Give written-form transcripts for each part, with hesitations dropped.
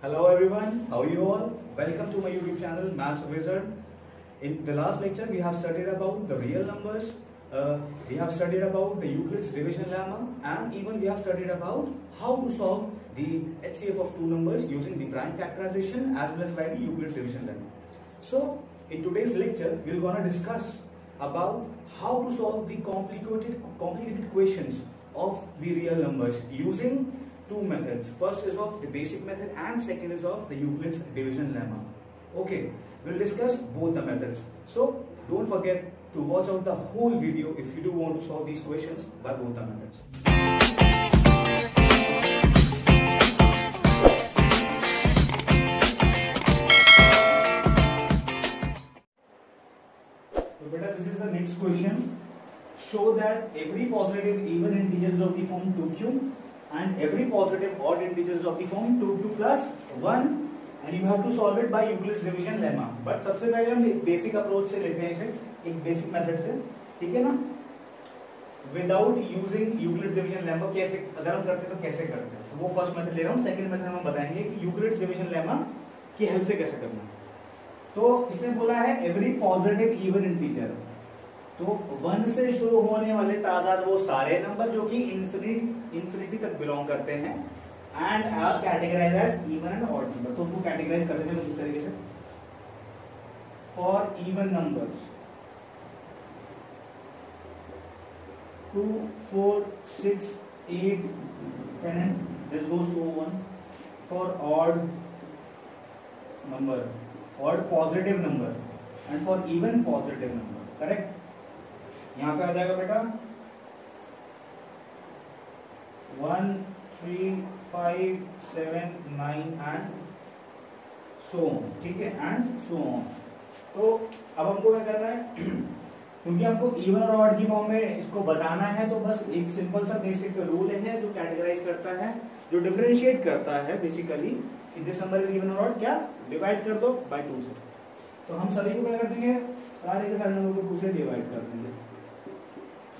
Hello everyone, how are you all? Welcome to my YouTube channel Maths Wizard. In the last lecture we have studied about the real numbers, we have studied about the Euclid's division lemma, and even we have studied about how to solve the HCF of two numbers using the prime factorization as well as by the Euclid's division lemma. So in today's lecture we are going to discuss about how to solve the complicated questions of the real numbers using two methods. First is of the basic method and second is of the Euclid's division lemma. Okay, we'll discuss both the methods. So don't forget to watch out the whole video if you do want to solve these questions by both the methods. So beta, this is the next question. Show that every positive even integers of the form 2q and every positive odd integers of the form 2q plus 1 and you have to solve it by Euclid's division lemma. But सबसे पहले हम एक basic approach से लेते हैं इसे, एक basic method से, ठीक है ना? Without using Euclid's division lemma कैसे अगर हम करते हैं तो कैसे करते हैं, तो वो फर्स्ट मेथड ले रहा हूँ. सेकंड मेथड हम बताएंगे कि यूक्लिड्स डिविजन लेमा की हेल्प से कैसे करना है. तो इसने बोला है एवरी पॉजिटिव इवन इंटीजर, तो 1 से शुरू होने वाले तादाद वो सारे नंबर जो कि इंफिनिटी तक बिलोंग करते हैं and are categorise as even and odd number. तो उनको कैटेगराइज कर देते हैं इस तरीके से. For even numbers 2, 4, 6, 8, 10 this goes so on. For odd number, odd positive number and for even positive number, correct? यहाँ पे आ जाएगा बेटा 1, 3, 5, 7, 9 एंड सो ऑन, ठीक है, एंड सो ऑन. तो अब हमको क्या करना है, क्योंकि हमको इवन और ऑड की फॉर्म में इसको बताना है, तो बस एक सिंपल सा बेसिक रूल है जो कैटेगराइज करता है, जो डिफरेंशिएट करता है बेसिकली कि दिस नंबर इज इवन और ऑड, क्या डिवाइड कर दो बाय 2 से. तो हम सभी को क्या कर देंगे, सारे के सारे नंबर को 2 से डिवाइड कर देंगे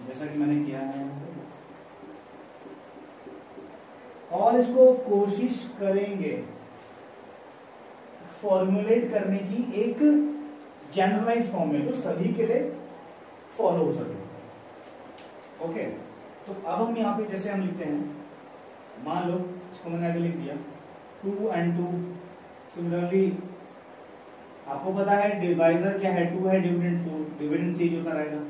जैसा कि मैंने किया है, और इसको कोशिश करेंगे फॉर्मुलेट करने की एक जनरलाइज फॉर्म में जो सभी के लिए फॉलो हो सके. ओके, तो अब हम यहाँ पे जैसे हम लिखते हैं, मान लो इसको मैंने आगे लिख दिया 2 and 2. सिमिलरली आपको पता है डिवाइजर क्या है, 2 है, डिविडेंड 4, डिविडेंड चेंज होता रहेगा.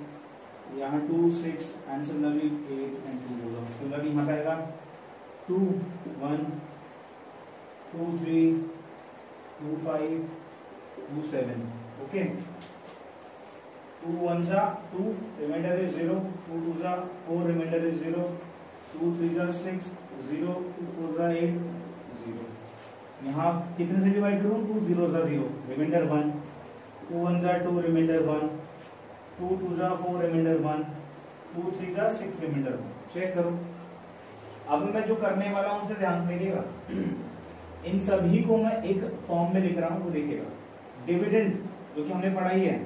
यहाँ 2, 6 एंड सिमिलरली 8 and 2 होगा. सिमिलरली यहाँ पे आएगा 2, 1, 2, 3, 2, 5, 2, 7. Okay, 2 1s are 2, remainder is 0, 2 2s are 4, remainder is 0, 2 3s are 6, 0, 2 4s are 8, 0. यहाँ कितने से डिवाइड करूँ, 2 0s are 0, remainder 1, 2 1s are 2, remainder 1, 2 2s are 4, remainder 1, 2 3s are 6, remainder 1. Check करो. अब मैं जो करने वाला हूँ उसे ध्यान से देखिएगा. इन सभी को मैं एक फॉर्म में लिख रहा हूँ, वो देखिएगा. डिविडेंड जो कि हमने पढ़ाई है,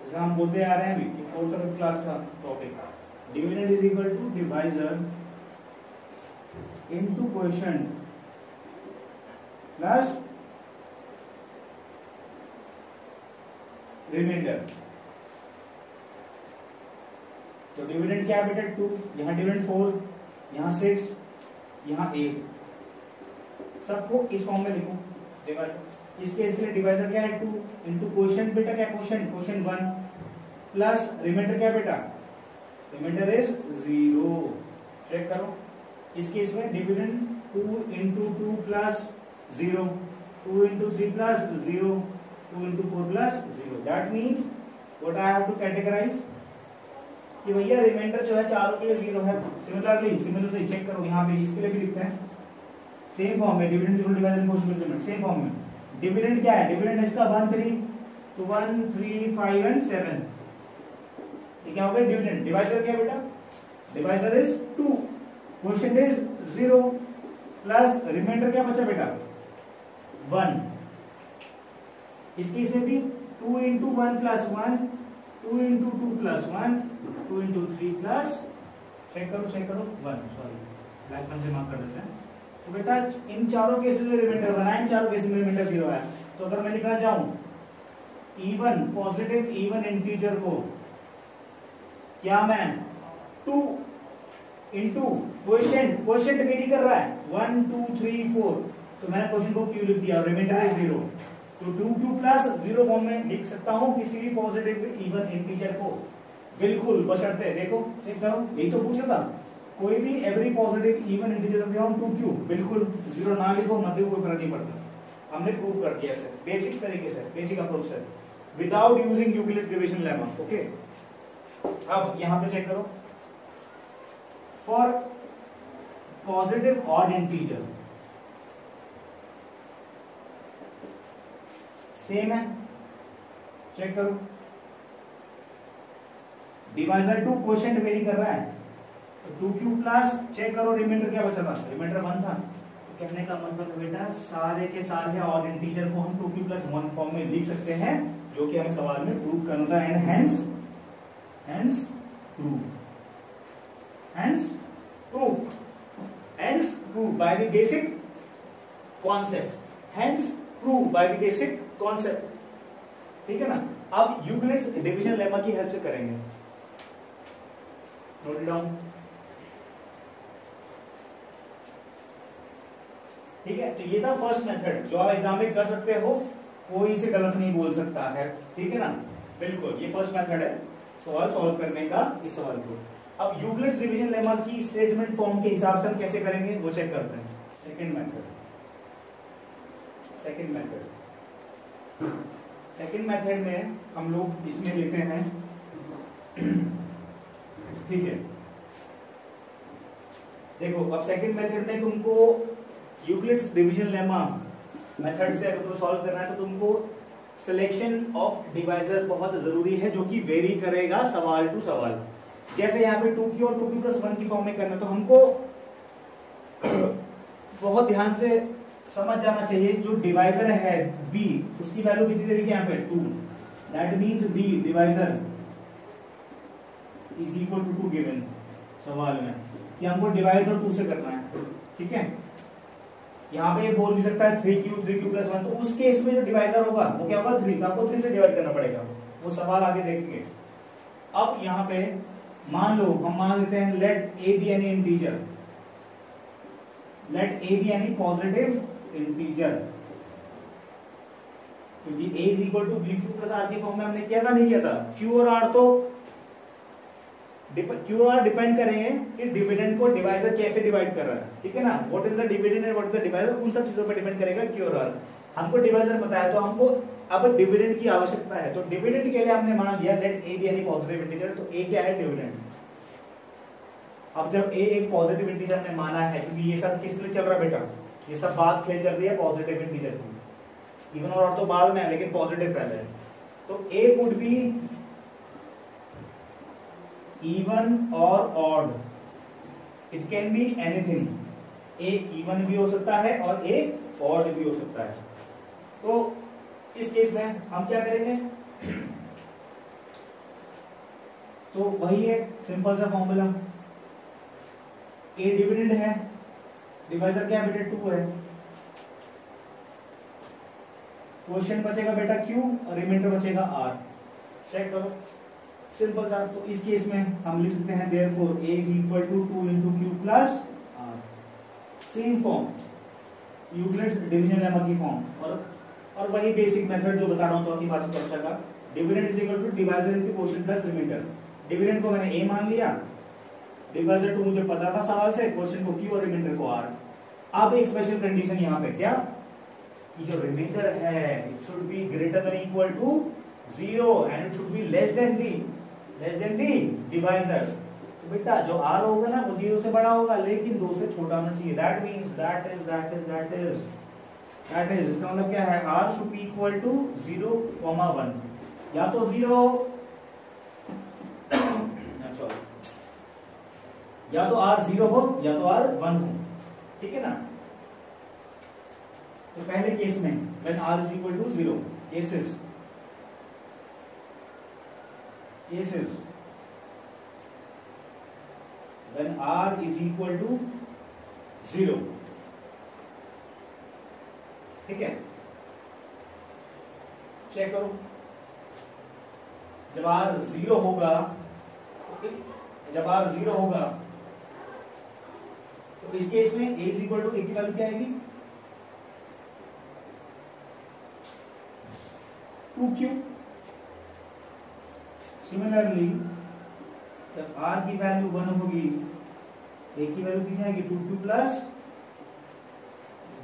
जैसा हम बोलते आ रहे हैं अभी, 4th और 5th क्लास का topic, dividend is equal to divisor into quotient plus reminder. तो डिविडेंड क्या है बेटा, 2, यहाँ डिविडेंड 4, यहाँ 6, यहाँ 8. सबको इस फॉर्म में लिखूं. डिवाइजर इस केस के लिए डिवाइजर क्या है, 2 इंटू क्वोशिएंट, बेटा क्या क्वोशिएंट 1 प्लस रिमाइंडर क्या बेटा, रिमाइंडर इज 0. चेक करो. इस केस में dividend 2 into 2 plus 0, 2 into 3 plus 0, 2 into 4 plus 0. That means what I have to categorise कि भैया रिमाइंडर जो है चारों के लिए 0 है. सिमिलरली चेक करो, यहाँ पे इसके लिए भी लिखते हैं सेम फॉर्म में, dividend equal divisor quotient limit same form में. डिविडेंड क्या है, डिविडेंड इसका 1 3, तो 1 3 5 एंड 7. ये क्या हो गया डिविडेंड. डिवाइजर क्या बेटा, divisor is 2, quotient is 0 plus reminder क्या बचा बेटा 1. इस केस में भी 2 into 1 plus 1, 2 into 2 plus 1, 2 into 3 plus, check करो 1, सॉरी ब्लैक पेन से मार्क कर देते हैं, तो बेटा इन चारों केसेस में रिमाइंडर बना, इन चारों केसेस में रिमाइंडर 0 आया। तो अगर मैं लिखना चाहूं इवन पॉजिटिव इवन इंटीजर को क्या मैं 2 इंटू क्वोशिएंट वेरी कर रहा है 1 2 3 4, तो मैंने क्वेश्चन को क्यू लिख दिया, रिमाइंडर है 0, तो 2q प्लस 0 फॉर्म में लिख सकता हूं किसी भी पॉजिटिव इवन इंटीजर को, बिल्कुल बशर्ते देखो चेक करो, यही तो पूछा था, कोई भी every positive even integer around 2q, बिल्कुल 0 ना लिखो मत लिखो कोई फर्क नहीं पड़ता। हमने प्रूव कर दिया सर बेसिक तरीके से, बेसिक अप्रोच से, without using Euclid division lemma. Okay, अब यहां पे चेक करो, for positive odd integer same है, चेक करो, डिवाइजर 2 क्वोशिएंट वेरी कर रहा है, तो 2q प्लस चेक करो रिमाइंडर क्या बचा था, रिमाइंडर 1 था, तो कहने का मतलब बेटा सारे के सारे ऑड इंटीजर को हम 2q प्लस 1 फॉर्म में लिख सकते हैं, जो कि हमें सवाल में प्रूव करना था, and hence prove by the basic concept, ठीक है ना। अब यूक्लिड्स डिवीजन लेमा की हेल्प से करेंगे, नोट इट डाउन, ठीक है। तो ये था फर्स्ट मेथड जो आप एग्जाम में कर सकते हो, कोई इसे गलत नहीं बोल सकता है, ठीक है ना, बिल्कुल ये फर्स्ट मेथड है सवाल सॉल्व करने का इस सवाल को। अब यूक्लिड्स डिवीजन लेमा की स्टेटमेंट फॉर्म के हिसाब से हम कैसे करेंगे वो चेक करते हैं। सेकंड मेथड में हम लोग इसमें लेते हैं, ठीक है, देखो अब सेकंड मेथड में तुमको यूक्लिड्स डिवीजन लेमा मेथड से अगर तुम्हें सॉल्व करना है तो तुमको सिलेक्शन ऑफ डिवाइजर बहुत जरूरी है, जो कि वेरी करेगा सवाल टू सवाल। जैसे यहाँ पे 2q और 2q प्लस 1 की फॉर्म में करना, तो हमको बहुत ध्यान से समझ जाना चाहिए जो डिवाइजर है b, उसकी वैल्यू कितनी दे रही है यहाँ पे 2, that means b divisor is equal to 2 given सवाल में, कि हमको डिवाइड और 2 से करना है, ठीक है। यहाँ पे बोल भी सकता है 3q प्लस 1, तो उस केस में जो डिवाइजर होगा वो क्या होगा 3, तो आपको 3 से डिवाइड करना पड़ेगा, वो सवाल आगे देखेंगे। अब यहाँ पे मान लो हम मान लेते हैं let a be any integer, let a be any positive integer, क्योंकि a is equal to bq plus r की फॉर्म में हमने किया था नहीं किया था, q और r तो q और r डिपेंड करेंगे कि डिविडेंड को डिवाइजर कैसे डिवाइड कर रहा है, ठीक है ना, what is the dividend and what is the divisor, उन सब चीजों पर डिपेंड करेगा q और r। हमको डिवाइजर पता है तो हमको अब डिविडेंड की आवश्यकता है, तो डिविडेंड के लिए हमने मान लिया let a be any positive integer, तो a क्या है डिविडेंड। अब जब a एक पॉजिटिव इंटीजर ने माना है, क्योंकि ये सब किस लिए चल रहा है बेटा, ये सब बात खेल चल रही है पॉजिटिव इंटीजर की, इवन और तो बाद में है लेकिन पॉजिटिव पहले है, तो a कुड बी इवन और odd, it can be anything, a even भी हो सकता है और a ऑड भी हो सकता है। तो इस केस में हम क्या करेंगे, तो वही है सिंपल सा फॉर्मूला, a डिविडेंड है, डिवाइजर क्या है बेटा 2 है, क्वोशिएंट बचेगा बेटा q और रिमाइंडर बचेगा r, चेक करो सिंपल सा। तो इस केस में हम लिख सकते हैं therefore a is equal to 2 into q plus r, same form Euclid's division lemma की फॉर्म, और वही बेसिक मेथड जो बता रहा हूं चौथी पांचवी कक्षा का, dividend is equal to divisor into quotient plus reminder. Dividend को मैंने a मान लिया, डिवाइजर 2 मुझे पता था सवाल से, क्वोशिएंट को q और रिमाइंडर को r। अब एक स्पेशल कंडीशन यहाँ पे क्या, कि जो रिमाइंडर है it should be greater than equal to 0 and it should be less than the divisor. तो बेटा जो r होगा ना वो 0 से बड़ा होगा लेकिन 2 से छोटा होना चाहिए, दैट मींस दैट इज इसका मतलब क्या है, r should be equal to 0, 1, या तो 0 या तो r 0 हो या तो r 1 हो, ठीक है ना। तो पहले केस में when r is equal to 0, cases when r is equal to 0, ठीक है, चेक करो। जब r 0 होगा, जब r 0 होगा तो इस केस में a is equal to a की वैल्यू क्या आएगी? 2q। सिमिलरली जब r की वैल्यू 1 होगी, a की वैल्यू कितनी आएगी? 2q plus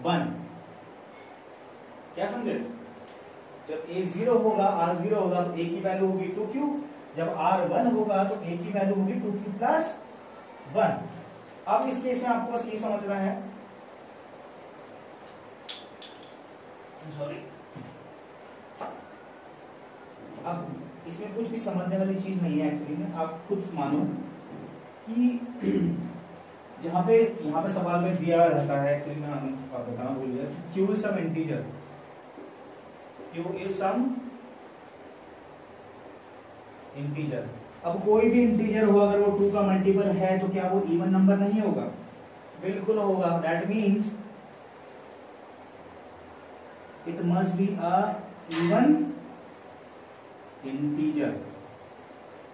1। क्या समझे? जब a 0 होगा, r 0 होगा तो a की वैल्यू होगी 2q, जब r 1 होगा तो a की वैल्यू होगी 2q प्लस 1। अब इस केस में आपको बस ये समझना है, सॉरी, अब इसमें कुछ भी समझने वाली चीज नहीं है एक्चुअली में। आप खुद मानो कि जहां पे यहाँ पे सवाल में दिया रहता है, एक्चुअली में हमें बताना भूल गया, q is some integer, q is some integer. अब कोई भी इंटीजर हो, अगर वो 2 का मल्टीपल है तो क्या वो इवन नंबर नहीं होगा? बिल्कुल होगा। That means it must be a even integer,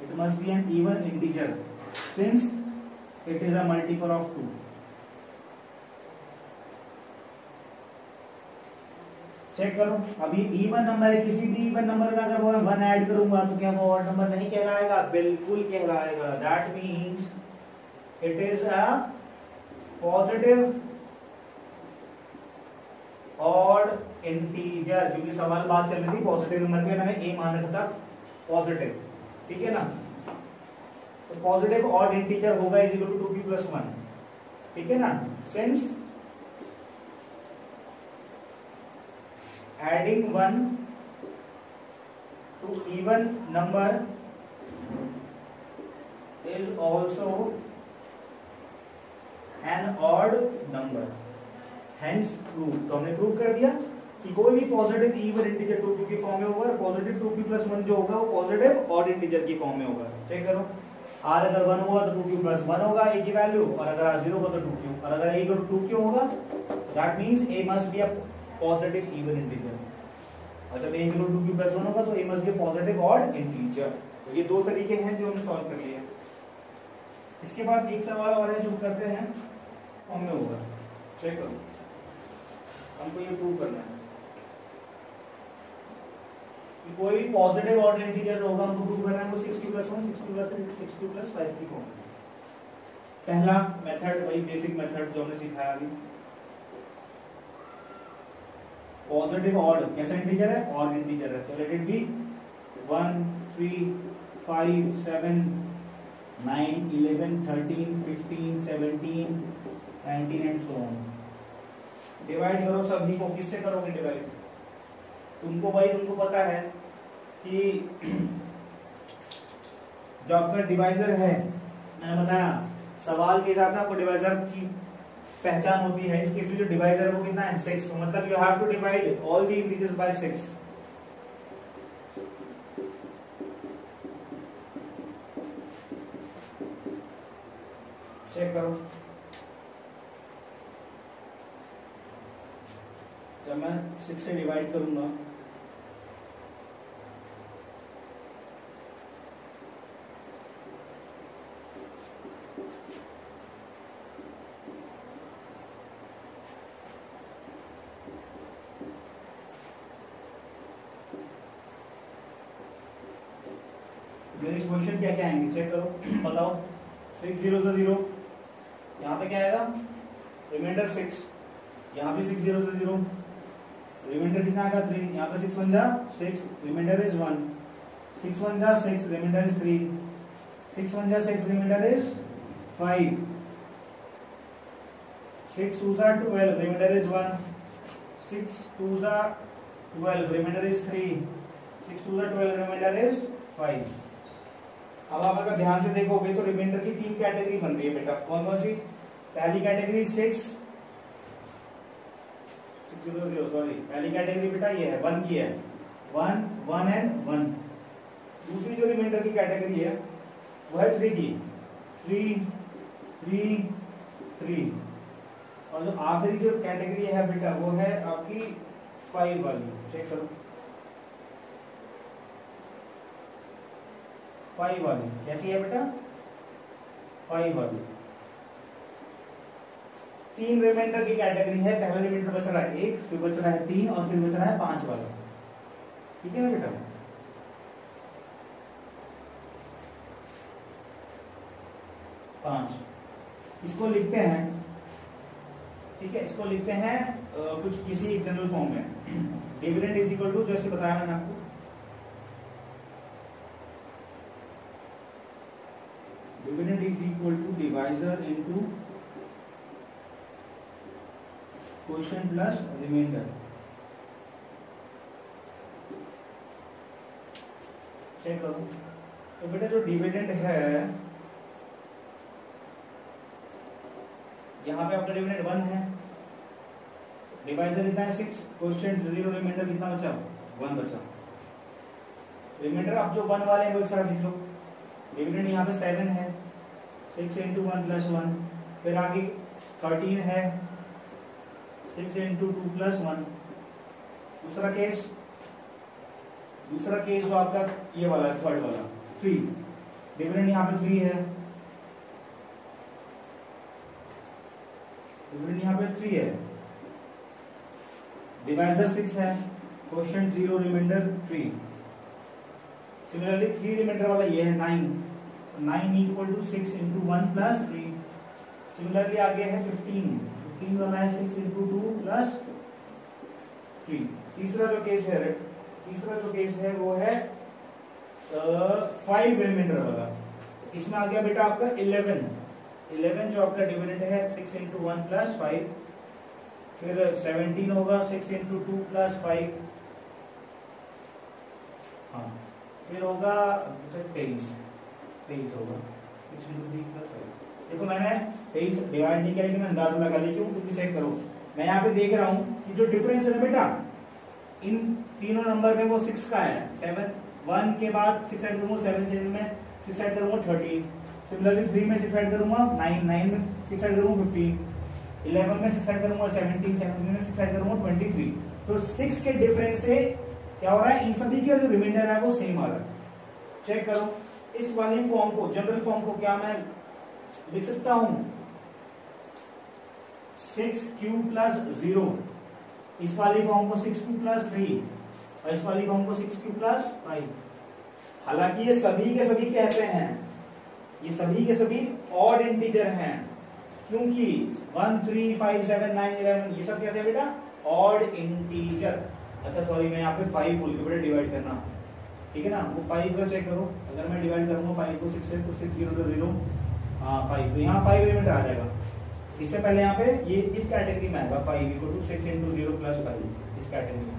it must be an even integer since it is a multiple of 2। Check करो, अब ये इवन नंबर है, किसी भी इवन नंबर में अगर मैं 1 ऐड करूंगा तो क्या वो ऑड नंबर नहीं कहलाएगा? बिल्कुल कहलाएगा। That means it is a positive odd integer, क्योंकि सवाल बात चल रही थी पॉजिटिव नंबर के, मैंने ए मान रखा था पॉजिटिव, ठीक है ना। तो पॉजिटिव ऑड इंटीजर होगा is equal to 2q plus 1, ठीक है ना। Since adding 1 to even number is also an odd number, hence proof। तो हमने प्रूव कर दिया कि कोई भी पॉजिटिव इवन इंटीजर 2q की फॉर्म में होगा, पॉजिटिव 2q प्लस 1 जो होगा वो पॉजिटिव ऑड इंटीजर की फॉर्म में होगा। चेक करो, r अगर 1 होगा तो 2q प्लस 1 होगा a की वैल्यू, और अगर r 0 होगा तो 2q, और अगर a इक्वल टू 2q होगा that means a must be a positive even integer, और जब a equal to 2q plus 1 होगा तो a must be positive odd integer. तो ये दो तरीके हैं जो हमने सॉल्व कर लिए। इसके बाद एक सवाल और है जो करते हैं फॉर्म में होगा। चेक करो, हमको ये प्रूव करना है कि कोई भी पॉजिटिव ऑड इंटीजर होगा, हमको प्रूव करना है वो 6q plus 1, 6q plus 3, 6q plus 5 की फॉर्म में। पहला मेथड वही बेसिक मेथड जो हमने सिखाया अभी, पॉजिटिव ऑड कैसा इंटीजर है? ऑड इंटीजर है, तो late it B 1 3 5 7 9 11 13 15 17 19 and so on. Divide करो सभी को, किससे करोगे डिवाइड? तुमको भाई, तुमको पता है कि जो आपका डिवाइजर है, मैंने बताया सवाल के हिसाब से आपको डिवाइजर की पहचान होती है। इस केस में जो डिवाइजर है वो कितना है? 6। तो मतलब you have to divide all the integers by 6। Check करो, जब मैं 6 से डिवाइड करूंगा मेरे क्वेश्चन क्या क्या आएंगे? चेक करो, बताओ। 6 0 0, यहाँ पे क्या आएगा? रिमाइंडर 6, यहाँ पे 6 0 0, रिमाइंडर कितना आएगा? 3, यहाँ पे 6 1 जा 6, रिमाइंडर इज 1, 6 1 जा 6, रिमाइंडर इज 3, 6 1 जा 6, रिमाइंडर इज 5, 6 2 जा 12, रिमाइंडर इज 1, 6 2 जा 12, रिमाइंडर इज 3, 6 2 जा 12, रिमाइंडर इज 5। अब आप अगर ध्यान से देखोगे तो रिमाइंडर की 3 कैटेगरी बन रही है बेटा। कौन कौन सी? पहली कैटेगरी 6 0 0, सॉरी, पहली कैटेगरी बेटा ये है 1 की है, 1 1 एंड 1। दूसरी जो रिमाइंडर की कैटेगरी है वो है 3 की, 3 3 3। और जो आखिरी जो कैटेगरी है बेटा वो है आपकी 5 वाली चेक करो, 5 वाली कैसी है बेटा, 5 वाली। 3 रिमाइंडर की कैटेगरी है, पहला रिमाइंडर बच रहा है 1, फिर बच रहा है 3 और फिर बच रहा है 5 वाला, ठीक है ना बेटा। पांच इसको लिखते हैं, ठीक है, इसको लिखते हैं कुछ किसी एक जनरल फॉर्म में। डिविडेंड इज इक्वल टू, जैसे बताया मैंने आपको, dividend is equal to divisor into quotient plus reminder. Check करो, तो बेटा जो डिविडेंड है, यहाँ पे आपका डिविडेंड 1 है, डिवाइजर कितना है 6, क्वोशिएंट 0, रिमाइंडर कितना बचा 1 बचा। रिमाइंडर आप जो 1 वाले हैं वो एक साथ लिख लो। डिविडेंड यहाँ पे 7 है, 6 इंटू 1 प्लस 1, फिर आगे 13 है, 6 इंटू 2 प्लस 1। दूसरा केस जो आपका ये वाला है, थर्ड वाला 3, डिविडेंड यहाँ पे 3 है, डिविडेंड यहाँ पे 3 है, डिवाइजर 6 है, क्वोशिएंट 0, रिमाइंडर 3। सिमिलरली 3 रिमाइंडर वाला ये है 9 equal to 6 into 1 plus 3। Similarly आगे है 15 वाला है 6 इंटू 2 प्लस 3। तीसरा जो केस है वो है 5 रिमाइंडर वाला। इसमें आ गया बेटा आपका 11 जो आपका डिविडेंड है 6 इंटू 1 प्लस 5, फिर 17 होगा 6 इंटू 2 प्लस 5, हाँ, फिर होगा 23 होगा 6 इंटू 3 प्लस 5। देखो मैंने 23 डिवाइड नहीं किया, लेकिन मैं अंदाजा लगा ली, क्यों, क्योंकि चेक करो मैं यहाँ पे देख रहा हूँ कि जो डिफरेंस है ना बेटा इन तीनों नंबर में वो 6 का है। 7 1 के बाद 6 ऐड करूंगा, 7 में 6 ऐड करूंगा 13, सिमिलरली 3 में 6 ऐड करूंगा 9 में 6 ऐड करूंगा 15, 11 में 6 ऐड करूंगा 17 में 6 ऐड करूंगा 23। तो 6 के डिफरेंस से क्या हो रहा है, इन सभी के जो रिमाइंडर है वो सेम आ रहा है। चेक करो, इस वाली फॉर्म को, जनरल फॉर्म को क्या मैं लिख सकता हूं 6q प्लस 0, इस वाली फॉर्म को 6q प्लस 3 और इस वाली फॉर्म को 6q प्लस 5। हालांकि ये सभी के सभी कैसे हैं, ये सभी के सभी ऑड इंटीजर हैं, क्योंकि 1 3 5 7 9 11 ये सब कैसे है बेटा, ऑड इंटीजर। अच्छा सॉरी, मैं यहाँ पे 5 बोल के बेटा डिवाइड करना, ठीक है ना, वो 5 का चेक करो, अगर मैं डिवाइड करूंगा 5 को 6 से तो 6 0 तो 0, हाँ 5, तो यहाँ 5 रिमाइंडर आ जाएगा। इससे पहले यहाँ पे ये इस कैटेगरी में आएगा 5 इक्वल टू 6 इंटू 0 प्लस 5, इस कैटेगरी में।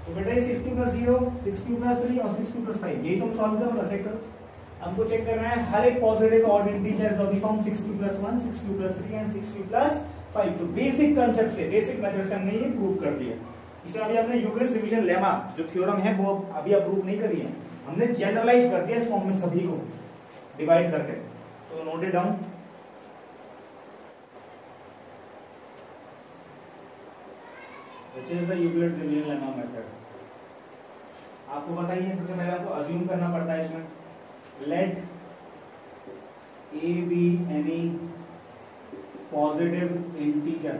तो बेटा ये 6q प्लस 0, 6q प्लस 3 और 6q प्लस 5, यही तुम सॉल्व करो, चेक करो। हमको चेक करना है हर एक positive odd integer of the form 6q plus 1, 6q plus 3 and 6q plus 5। तो बेसिक कांसेप्ट से, बेसिक मेथड से हमने ये प्रूव कर दिया। इसमें अभी हमने यूक्लिड्स डिवीजन लेमा जो थ्योरम है वो अभी अप्रूव नहीं करी है, हमने जनरलाइज कर दिया इस फॉर्म में सभी को डिवाइड करके। तो note it down. Which is the Euclid's division lemma method। आपको पता ही है, सबसे पहले आपको अज्यूम करना पड़ता है इसमें, let a be any positive integer।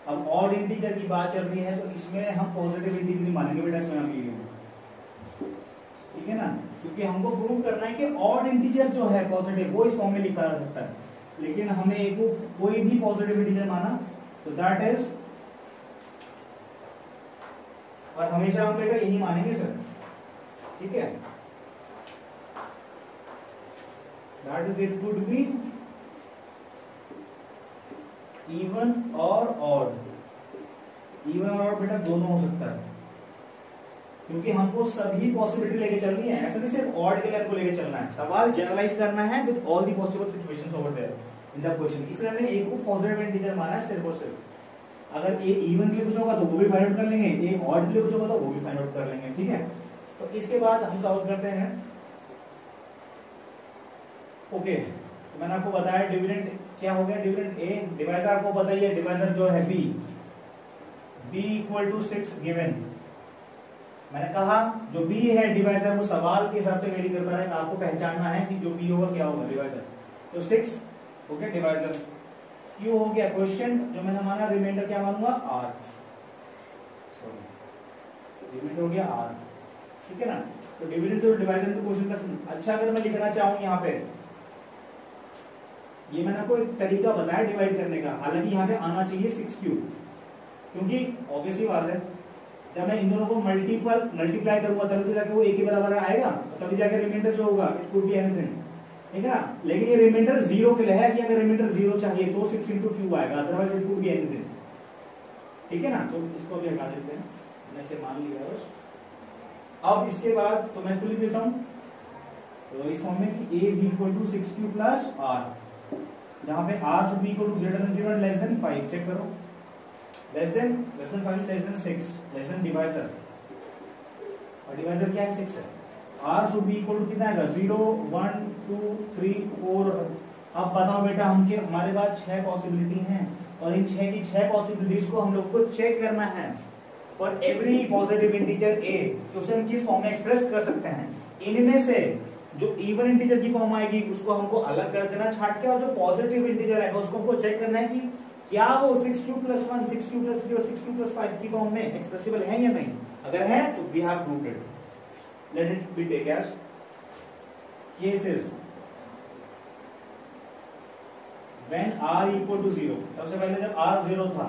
अब ऑड इंटीजर की बात चल रही है तो इसमें हम पॉजिटिव इंटीजर नहीं मानेंगे बेटा, इसमें हम ये, ठीक है ना, क्योंकि हमको प्रूव करना है कि ऑड इंटीजर जो है पॉजिटिव वो इस फॉर्म में लिखा जा सकता है, लेकिन हमने एक कोई भी पॉजिटिव इंटीजर माना तो दैट इज, और हमेशा हम बेटा यही मानेंगे सर, ठीक है, that is it could be even और ऑड। इवन और ऑड बेटा दोनों हो सकता है, क्योंकि हमको सभी पॉसिबिलिटी लेके चलनी है, ऐसा नहीं सिर्फ ऑड के लिए हमको लेके चलना है, सवाल जनरलाइज करना है with all the possible situations over there in the question. इसलिए हमने एक को पॉजिटिव इंटीजर माना है सिर्फ और सिर्फ। अगर ये इवन के लिए कुछ होगा तो वो भी फाइंड आउट कर लेंगे, एक ऑड के लिए कुछ होगा तो वो भी फाइंड आउट कर लेंगे, ठीक है। तो इसके बाद हम सॉल्व करते हैं। ओके, तो मैंने आपको बताया डिविडेंड क्या हो गया, डिविडेंड ए, डिवाइजर आपको पता ही है, डिवाइजर जो है B, b equal to 6 given. मैंने कहा जो b है डिवाइजर वो सवाल के हिसाब से वेरी करता है, आपको पहचानना है कि जो b होगा क्या होगा डिवाइजर। तो 6 हो गया डिवाइजर, q हो गया क्वेश्चन, जो मैंने माना रिमाइंडर क्या मानूंगा r, सॉरी रिमाइंडर हो गया r, ठीक है ना। तो डिविडेंड और डिवाइजर के क्वेश्चन का अच्छा अगर मैं लिखना चाहूं यहाँ पे, ये मैंने आपको एक तरीका बताया डिवाइड करने का, हालांकि यहाँ पे आना चाहिए 6q, क्योंकि ऑब्वियसली बात है जब मैं इन दोनों को मल्टीप्लाई करूंगा तभी जाके वो एक ही बराबर आएगा, तभी जाके रिमाइंडर जो होगा इट कुड बी एनीथिंग, ठीक है ना। लेकिन ये रिमाइंडर 0 के लिए है कि अगर रिमाइंडर 0 चाहिए तो 6 into q आएगा, otherwise it could be anything, ठीक है ना। तो इसको भी हटा देते हैं, मैं इसे मान लिया बस। अब इसके बाद तो मैं इसको लिख देता हूं तो इस फॉर्म में कि a is equal to 6q plus r, जहां पे r should be equal to greater than 0 and less than 5, check करो, less than 5, less than 6, less than divisor, और डिवाइजर क्या है 6 है। r should be equal to कितना आएगा 0 1 2 3 4। अब बताओ बेटा हमारे पास 6 पॉसिबिलिटी हैं और इन 6 की 6 पॉसिबिलिटीज को हम लोग को चेक करना है for every positive integer a, तो उसे हम किस फॉर्म में एक्सप्रेस कर सकते हैं। इनमें से जो इवन इंटीजर की फॉर्म आएगी उसको हमको अलग कर देना छाट के, और जो पॉजिटिव इंटीजर आएगा उसको हमको चेक करना है कि क्या वो 6q + 1 6q + 3 और 6q + 5 की फॉर्म में एक्सप्रेसिबल है या नहीं। अगर है तो we have proved it. Let it be take as cases when r = 0। सबसे पहले जब r 0 था,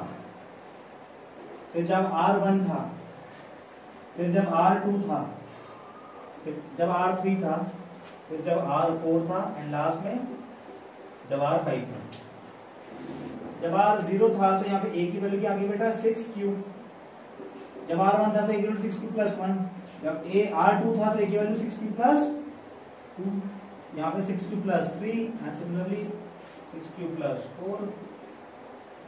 फिर जब r 1 था, फिर जब r 2 था, फिर जब r 3 था, फिर जब r 4 था, एंड लास्ट में जब r 5 था। जब r 0 था तो यहाँ पे a की वैल्यू क्या आ गई बेटा 6q, जब r 1 था तो a की वैल्यू 6q + 1, जब r 2 था तो a की वैल्यू 6q + 2, यहाँ पे 6q + 3 and similarly 6q + 4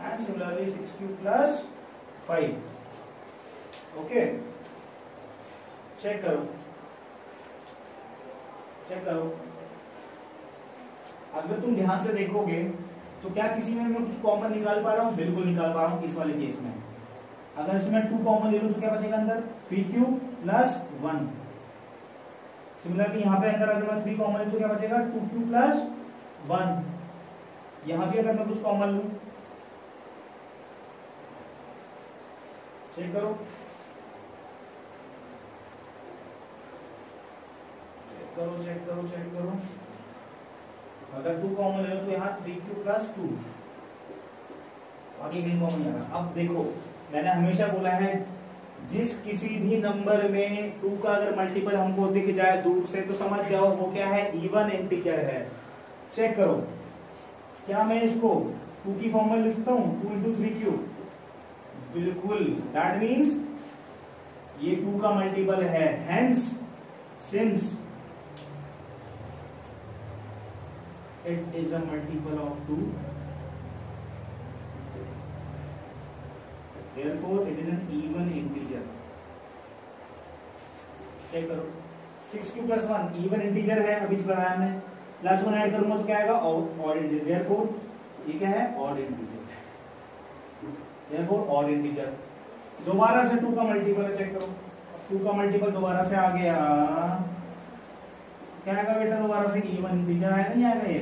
and similarly 6q + 5। Okay, check करो अगर तुम ध्यान से देखोगे तो क्या किसी में मैं कुछ कॉमन निकाल पा रहा हूँ? बिल्कुल निकाल पा रहा हूँ। इस वाले केस में अगर इसमें 2 कॉमन ले लूं तो क्या बचेगा अंदर 3q + 1। सिमिलरली यहाँ पे अंदर अगर मैं 3 कॉमन ले तो क्या बचेगा 2q + 1। यहाँ भी अगर मैं कुछ कॉमन लूं, चेक करो अगर 2 कॉमन ले लो तो यहाँ 3q + 2, आगे कहीं कॉमन आएगा। अब देखो मैंने हमेशा बोला है जिस किसी भी नंबर में 2 का अगर मल्टीपल हमको दिख जाए दूर से तो समझ जाओ वो क्या है इवन इंटीजर है। चेक करो क्या मैं इसको 2 की फॉर्म में लिख सकता हूँ 2 × 3q, बिल्कुल, दैट मीन्स ये 2 का मल्टीपल है, hence since it is a multiple of 2, therefore it is an even integer। Check करो 6q + 1 इवन इंटीजर है, अभी बताया हमने, +1 ऐड करूंगा तो क्या आएगा ऑड इंटीजर, therefore ये क्या है odd integer, therefore odd integer. दोबारा से 2 का मल्टीपल है, चेक करो 2 का मल्टीपल दोबारा से आ गया, क्या आएगा बेटा दोबारा से इवन इंटीजर आएगा, नहीं आएगा ये।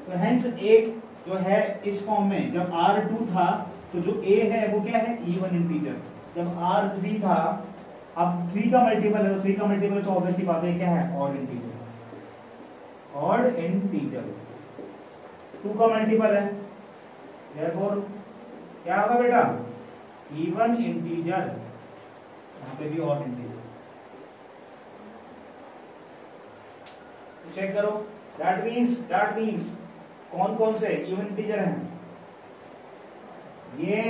तो हेंस एक जो है इस फॉर्म में जब r2 था तो जो a है वो क्या है इवन इंटीजर, जब r3 था, अब 3 का मल्टीपल है तो 3 का मल्टीपल तो ऑब्वियसली बात है क्या है ऑड इंटीजर, ऑड इंटीजर 2 का मल्टीपल है, देयरफॉर क्या होगा बेटा इवन इंटीजर, यहाँ पे भी ऑड इंटीजर। चेक करो दैट मीन्स कौन कौन से इवन इंटीजर हैं, ये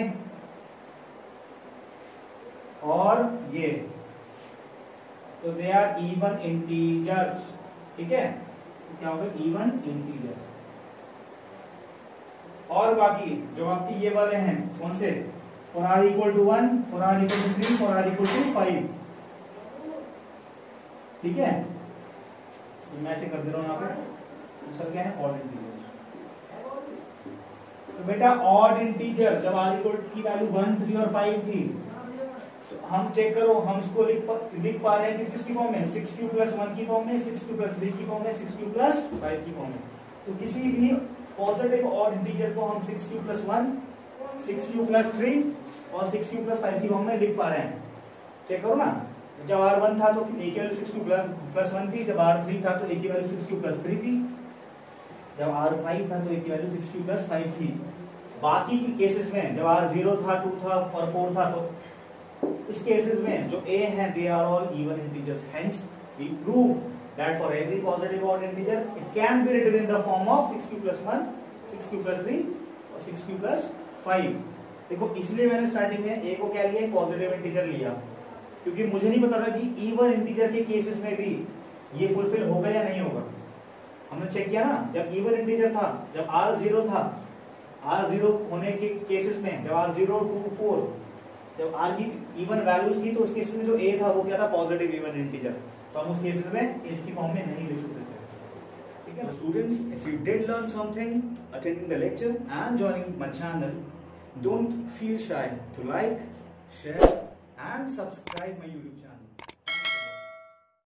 और ये, तो दे आर इवन इंटीजर्स, ठीक है, तो क्या होगा इवन इंटीजर्स। और बाकी जो आपकी ये वाले हैं कौन से for r = 1, for r = 3, for r = 5, ठीक है, मैं ऐसे कर दे रहा हूं यहाँ पे, दूसरा क्या है ऑड इंटीजर्स। तो बेटा ऑड इंटीजर जब r की वैल्यू 1, 3 और 5 थी, तो हम चेक करो, हम इसको लिख पा रहे हैं किस की फॉर्म में, 6q + 1 की फॉर्म में, 6q + 3 की फॉर्म में, 6q + 5 की फॉर्म में। तो किसी भी पॉजिटिव ऑड इंटीजर को हम 6q + 1, 6q + 3 और 6q + 5 की फॉर्म में लिख पा रहे हैं। चेक करो ना, जब r1 था तो a की वैल्यू 6q + 1 थी, जब r3 था तो a की वैल्यू 6q + 3 थी, जब r5 था तो a की वैल्यू 6q + 5 थी। बाकी की केसेस में जब r0 था, 2 था और 4 था, तो इस केसेस में जो a है they are all even integers, hence we prove that for every positive odd integer it can be written in the form of 6q + 1, 6q + 3 और 6q + 5। देखो इसलिए मैंने स्टार्टिंग में a को क्या लिया, पॉजिटिव इंटीजर लिया, क्योंकि मुझे नहीं पता था कि इवन इंटीजर के केसेस में भी ये फुलफिल होगा या नहीं होगा। हमने चेक किया ना, जब इवन इंटीजर था, जब r0 था, r0 होने के केसेस में जब r0 2 4 जब r की इवन वैल्यूज थी, तो उस केस में जो a था वो क्या था, पॉजिटिव इवन इंटीजर। तो हम उस केसेस में इसकी फॉर्म में नहीं लिख सकते थे। ठीक है students, if you did learn something attending the lecture and joining my channel, don't feel shy to like, share and subscribe my YouTube channel.